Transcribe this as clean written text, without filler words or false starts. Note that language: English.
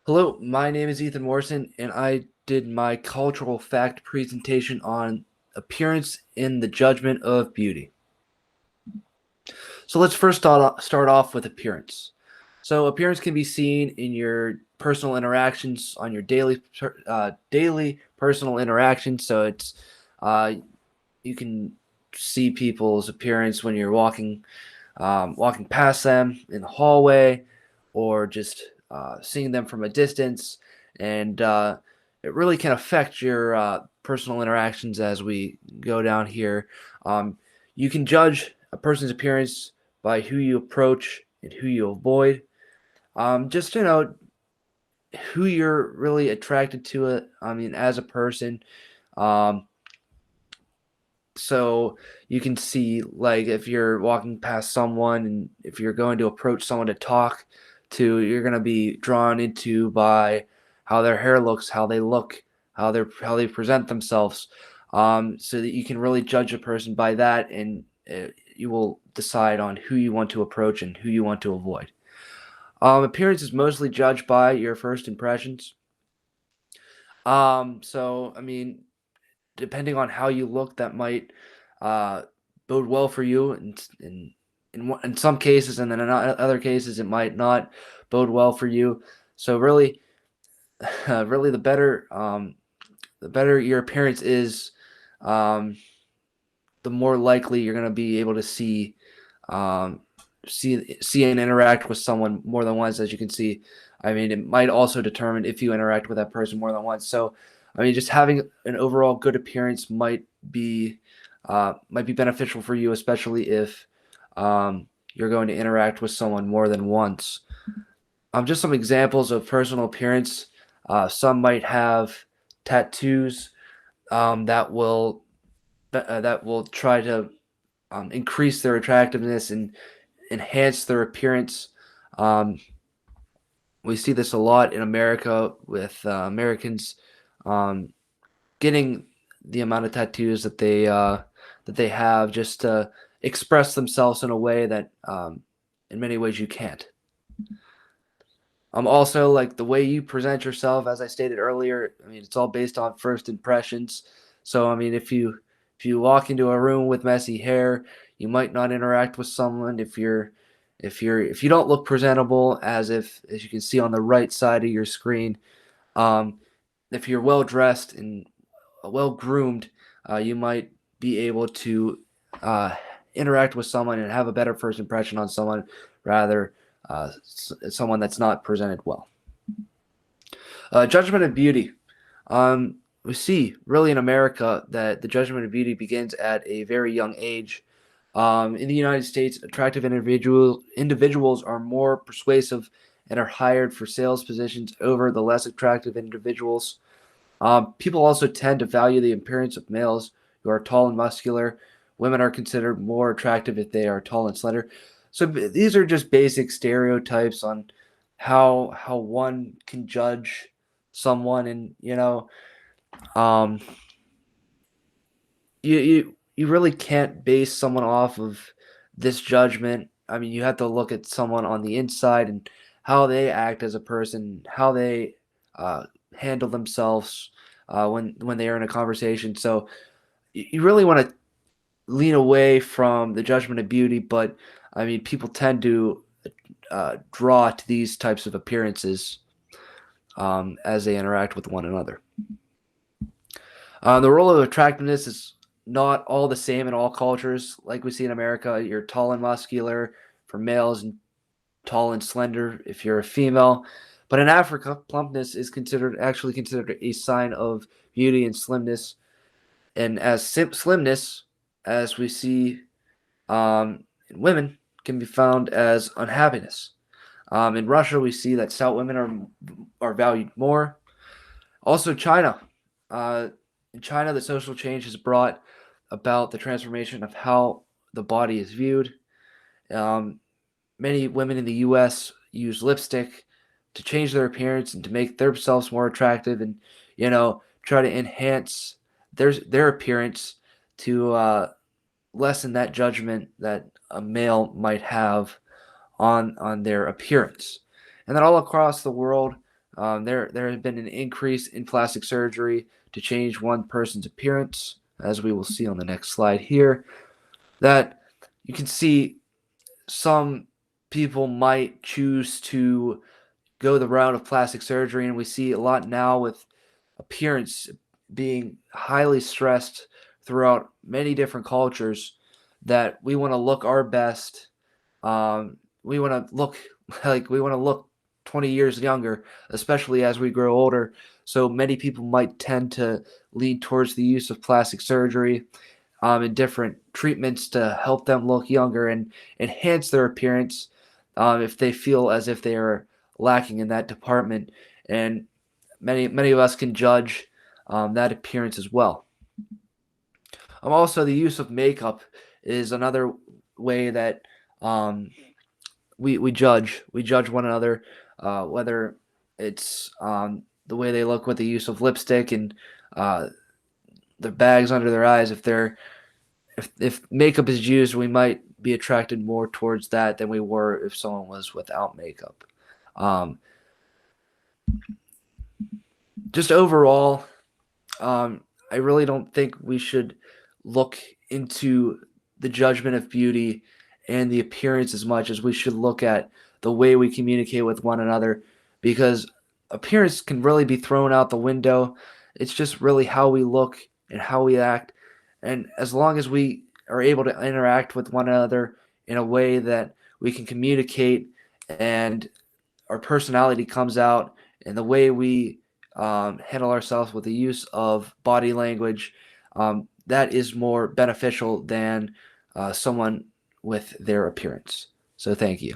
Hello, my name is Ethan Morrison, and I did my cultural fact presentation on appearance in the judgment of beauty. So let's first start off with appearance. So appearance can be seen in your personal interactions on your daily personal interactions. So uh, you can see people's appearance when you're walking past them in the hallway, or just seeing them from a distance, and it really can affect your personal interactions as we go down here. Um, you can judge a person's appearance by who you approach and who you avoid. Just who you're really attracted to. As a person. Um, so you can see, like, if you're walking past someone and if you're going to approach someone to talk to, you're going to be drawn into by how their hair looks, how they look, how they present themselves, so that you can really judge a person by that, and you will decide on who you want to approach and who you want to avoid. Appearance is mostly judged by your first impressions. So I mean, depending on how you look, that might uh, bode well for you, in some cases, and then in other cases, it might not bode well for you. So really, really, the better your appearance is, um, the more likely you're going to be able to um, see and interact with someone more than once. As you can see, I mean, it might also determine if you interact with that person more than once. So, I mean, just having an overall good appearance be might be beneficial for you, especially if you're going to interact with someone more than once. Just some examples of personal appearance. Some might have tattoos that will try to increase their attractiveness and enhance their appearance. Um, we see this a lot in America with Americans um, getting the amount of tattoos that they have, just to express themselves in a way that in many ways you can't. Also, like, the way you present yourself, as I stated earlier, I mean, it's all based on first impressions. So I mean, if you walk into a room with messy hair, you might not interact with someone. If you don't look presentable, as you can see on the right side of your screen, um, if you're well dressed and well groomed, you might be able to uh, interact with someone and have a better first impression on someone, rather someone that's not presented well. Judgment of beauty. We see really in America that the judgment of beauty begins at a very young age. In the United States, attractive individuals are more persuasive and are hired for sales positions over the less attractive individuals. People also tend to value the appearance of males who are tall and muscular. Women are considered more attractive if they are tall and slender. So these are just basic stereotypes on how one can judge someone, and um, you really can't base someone off of this judgment. I mean, you have to look at someone on the inside and how they act as a person, how they uh, handle themselves when they are in a conversation. So you really want to lean away from the judgment of beauty, but I mean, people tend to draw to these types of appearances as they interact with one another. The role of attractiveness is not all the same in all cultures. Like we see in America, you're tall and muscular for males and tall and slender if you're a female. But in Africa, plumpness is actually considered a sign of beauty and slimness. And as slimness, as we see in women, can be found as unhappiness. In Russia, we see that stout women are valued more. Also, China. Uh, in China, the social change has brought about the transformation of how the body is viewed. Um, Many women in the U.S. use lipstick to change their appearance and to make themselves more attractive, and try to enhance their appearance to lessen that judgment that a male might have on their appearance. And then all across the world, There has been an increase in plastic surgery to change one person's appearance, as we will see on the next slide here. That you can see some people might choose to go the route of plastic surgery, and we see a lot now with appearance being highly stressed throughout many different cultures, that we want to look our best. We want to look like we want to look 20 years younger, especially as we grow older. So many people might tend to lean towards the use of plastic surgery and different treatments to help them look younger and enhance their appearance if they feel as if they are lacking in that department. And many of us can judge that appearance as well. Also, the use of makeup is another way that um, we judge one another, whether it's the way they look with the use of lipstick and uh, the bags under their eyes. If makeup is used, we might be attracted more towards that than we were if someone was without makeup. Um, just overall, I really don't think we should look into the judgment of beauty and the appearance as much as we should look at the way we communicate with one another, because appearance can really be thrown out the window. It's just really how we look and how we act. And as long as we are able to interact with one another in a way that we can communicate and our personality comes out and the way we handle ourselves with the use of body language, that is more beneficial than someone with their appearance. So thank you.